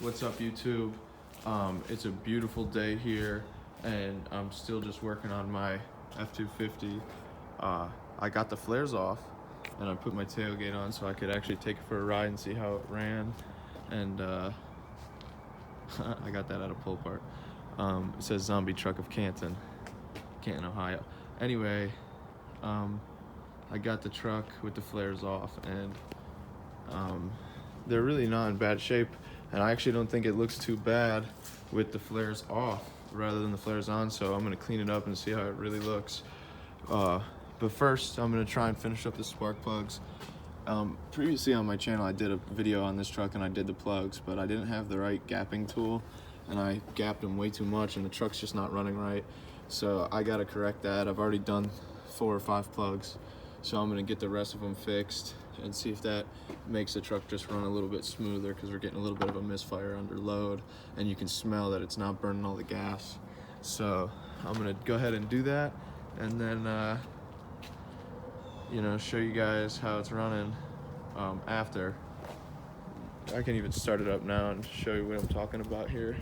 What's up, YouTube? It's a beautiful day here, and I'm still just working on my F-250. I got the flares off, and I put my tailgate on so I could actually take it for a ride and see how it ran. And I got that at a pull part. It says Zombie Truck of Canton, Ohio. Anyway, I got the truck with the flares off, and they're really not in bad shape, and I actually don't think it looks too bad with the flares off rather than the flares on, so I'm going to clean it up and see how it really looks. But first, I'm going to try and finish up the spark plugs. Previously on my channel, I did a video on this truck and I did the plugs, but I didn't have the right gapping tool, and I gapped them way too much, and the truck's just not running right. So I got to correct that. I've already done 4 or 5 plugs, so I'm going to get the rest of them fixed and see if that makes the truck just run a little bit smoother, because we're getting a little bit of a misfire under load, and you can smell that it's not burning all the gas. So I'm going to go ahead and do that, and then show you guys how it's running after. I can even start it up now and show you what I'm talking about here.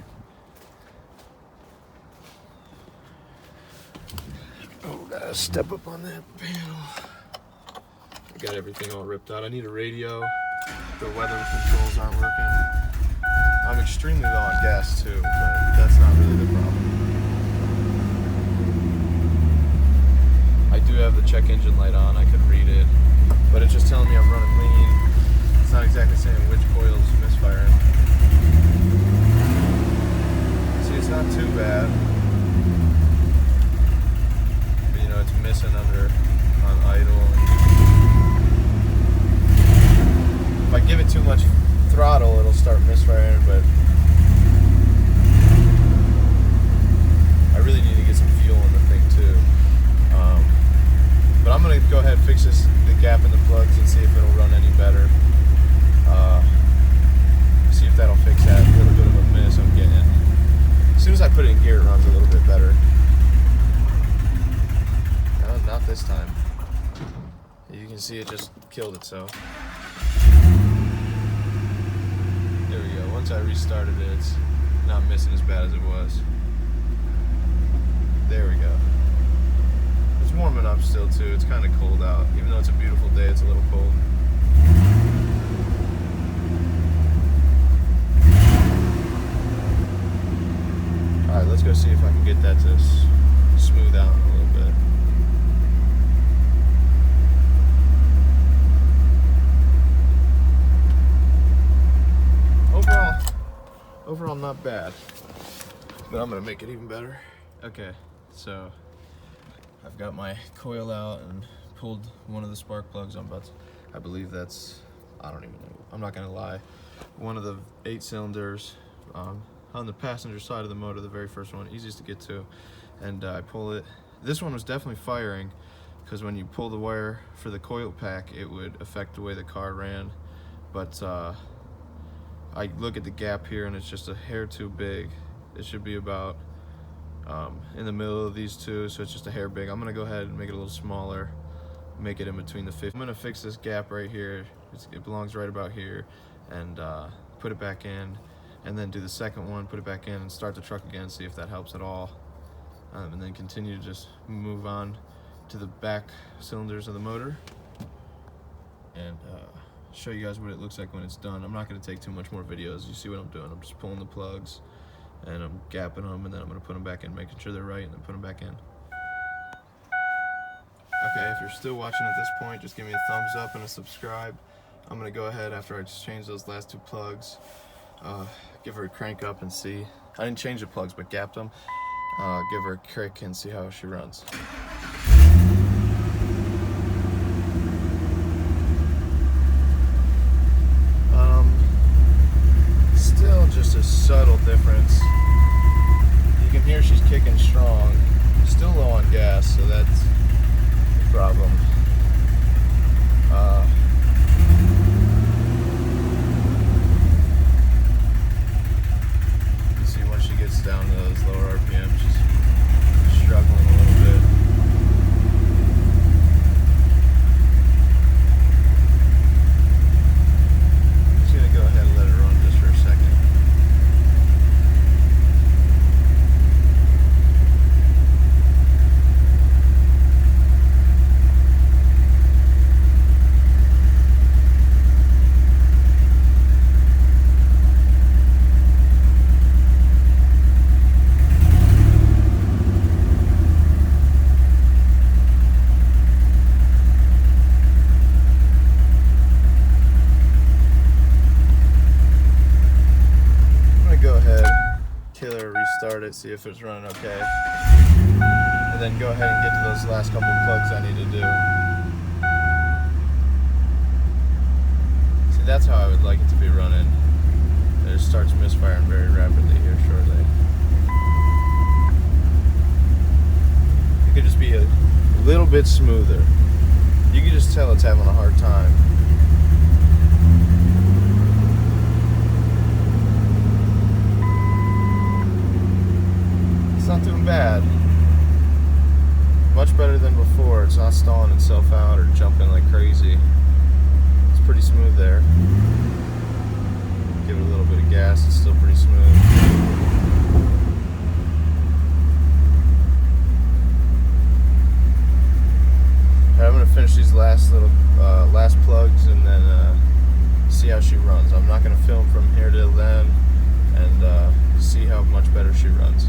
Oh, gotta step up on that panel. I got everything all ripped out. I need a radio. The weather controls aren't working. I'm extremely low on gas too, but that's not really the problem. I do have the check engine light on. I could read it, but it's just telling me I'm running lean. It's not exactly saying which coil's misfiring. See, it's not too bad. But, it's missing on idle. If I give it too much throttle, it'll start misfiring, but I really need to get some fuel in the thing too. But I'm gonna go ahead and fix the gap in the plugs and see if it'll run any better. See if that'll fix that little bit of a miss I'm getting. As soon as I put it in gear, it runs a little bit better. No, not this time. You can see it just killed itself. There we go. Once I restarted it, it's not missing as bad as it was. There we go. It's warming up still too. It's kind of cold out. Even though it's a beautiful day, it's a little cold. Alright, let's go see if I can get that to smooth out a little bit. Overall not bad, but I'm gonna make it even better. Okay, so I've got my coil out and pulled one of the spark plugs. I believe that's, I don't even know, I'm not gonna lie, one of the 8 cylinders on the passenger side of the motor, the very first one, easiest to get to, and I pull it. This one was definitely firing, because when you pull the wire for the coil pack, it would affect the way the car ran, but I look at the gap here and it's just a hair too big. It should be about in the middle of these two, so it's just a hair big. I'm gonna go ahead and make it a little smaller, make it in between the 50. I'm gonna fix this gap right here. It belongs right about here, and put it back in, and then do the second one, put it back in, and start the truck again, see if that helps at all, and then continue to just move on to the back cylinders of the motor, and show you guys what it looks like when it's done. I'm not going to take too much more videos. You see what I'm doing. I'm just pulling the plugs and I'm gapping them, and then I'm going to put them back in, making sure they're right, and then put them back in. Okay, if you're still watching at this point, just give me a thumbs up and a subscribe. I'm going to go ahead, after I just changed those last 2 plugs, give her a crank up and see. I didn't change the plugs, but gapped them. Give her a crank and see how she runs. Still just a subtle difference. You can hear she's kicking strong. Still low on gas, so that's the problem. You see, once she gets down to those lower RPMs, she's struggling a little bit. I'm just gonna go ahead and let it run just for a second. kill it, restart it, see if it's running okay. And then go ahead and get to those last couple plugs I need to do. See, that's how I would like it to be running. It starts misfiring very rapidly here shortly. It could just be a little bit smoother. You can just tell it's having a hard time. It's not doing bad. Much better than before. It's not stalling itself out or jumping like crazy. It's pretty smooth there. Give it a little bit of gas, it's still pretty smooth. I'm going to finish these last plugs and then see how she runs. I'm not going to film from here till then, and see how much better she runs.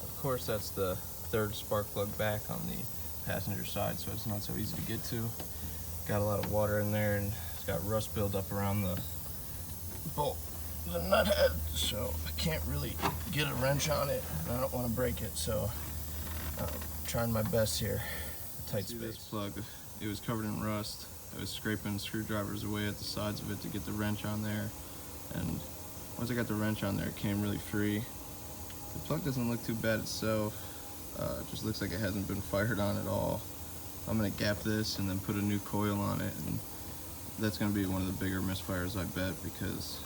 Of course, that's the third spark plug back on the passenger side, so it's not so easy to get to. Got a lot of water in there, and it's got rust buildup around the bolt, the nut head, so I can't really get a wrench on it, and I don't want to break it, so I'm trying my best here. Tight space. This plug, it was covered in rust. I was scraping screwdrivers away at the sides of it to get the wrench on there, and once I got the wrench on there, it came really free. The plug doesn't look too bad itself. It just looks like it hasn't been fired on at all. I'm gonna gap this and then put a new coil on it, and that's gonna be one of the bigger misfires, I bet, because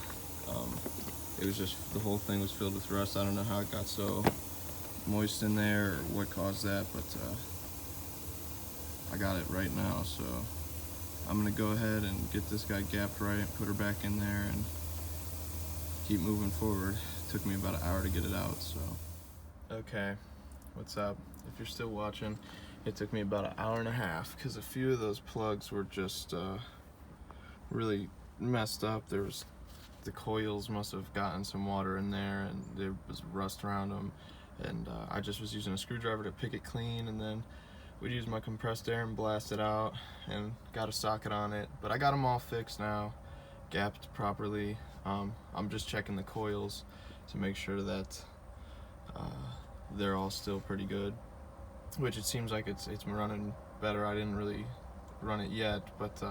it was just, the whole thing was filled with rust. I don't know how it got so moist in there or what caused that, but I got it right now, so I'm gonna go ahead and get this guy gapped right, put her back in there, and keep moving forward. It took me about an hour to get it out, so. Okay, what's up? If you're still watching, it took me about an hour and a half because a few of those plugs were just really messed up. The coils must have gotten some water in there, and there was rust around them, and I just was using a screwdriver to pick it clean, and then we'd use my compressed air and blast it out, and got a socket on it. But I got them all fixed now, gapped properly. I'm just checking the coils to make sure that they're all still pretty good, which it seems like it's running better. I didn't really run it yet, but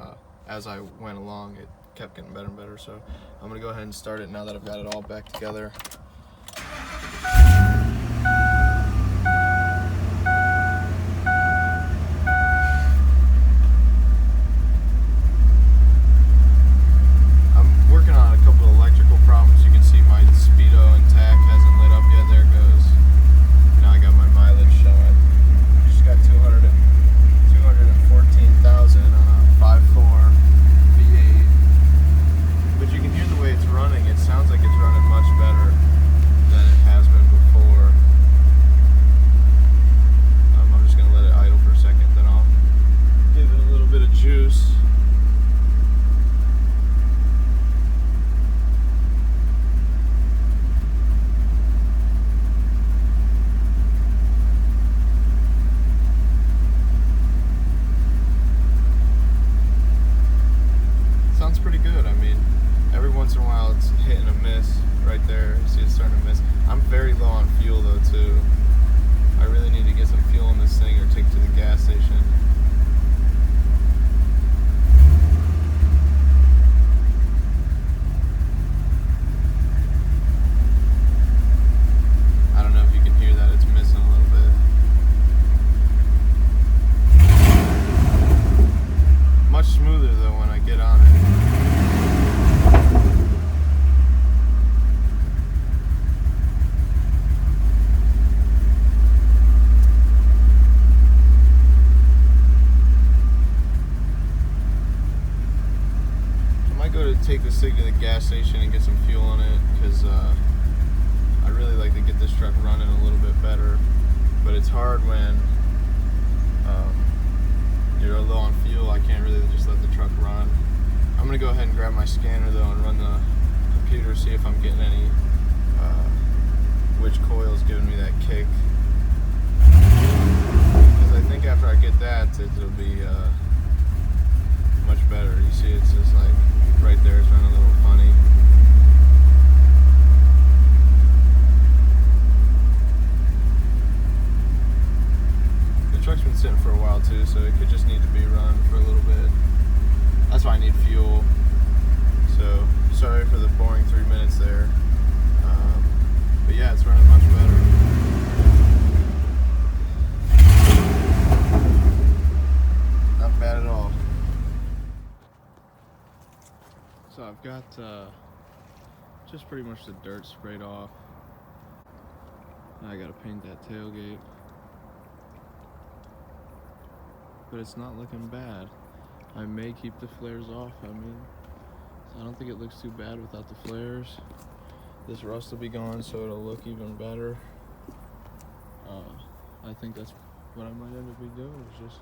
as I went along, it kept getting better and better. So I'm gonna go ahead and start it now that I've got it all back together. stick to the gas station and get some fuel on it, because I really like to get this truck running a little bit better. But it's hard when you're low on fuel. I can't really just let the truck run. I'm gonna go ahead and grab my scanner though and run the computer, see if I'm getting any which coil's giving me that kick. Because I think after I get that, it'll be much better. You see, it's just like right there, it's running a little funny. The truck's been sitting for a while too, so it could just need to be run for a little bit. That's why I need fuel. So sorry for the boring 3 minutes there. But yeah, it's running much better. Not bad at all. So I've got just pretty much the dirt sprayed off. Now I gotta paint that tailgate. But it's not looking bad. I may keep the flares off. I mean, I don't think it looks too bad without the flares. This rust will be gone, so it'll look even better. I think that's what I might end up doing, is just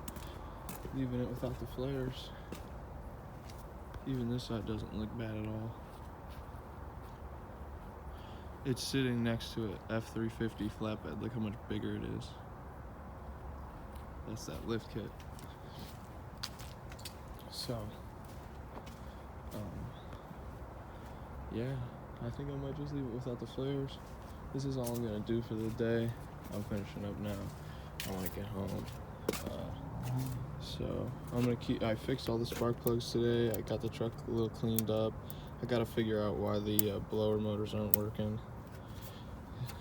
leaving it without the flares. Even this side doesn't look bad at all. It's sitting next to an F-250 flatbed. Look how much bigger it is. That's that lift kit. So, yeah, I think I might just leave it without the flares. This is all I'm gonna do for the day. I'm finishing up now. I wanna get home. So I'm gonna I fixed all the spark plugs today. I got the truck a little cleaned up. I gotta figure out why the blower motors aren't working.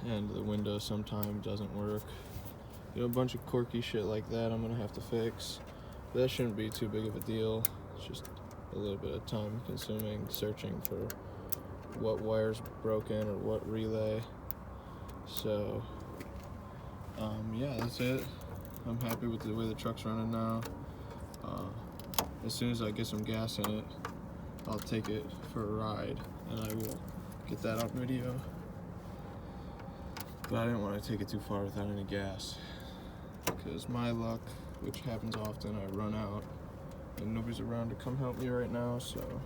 And the window sometimes doesn't work. You know, a bunch of quirky shit like that I'm gonna have to fix. But that shouldn't be too big of a deal. It's just a little bit of time consuming searching for what wire's broken or what relay. So yeah, that's it. I'm happy with the way the truck's running now. As soon as I get some gas in it, I'll take it for a ride and I will get that on video. But I didn't want to take it too far without any gas, because my luck, which happens often, I run out and nobody's around to come help me right now, so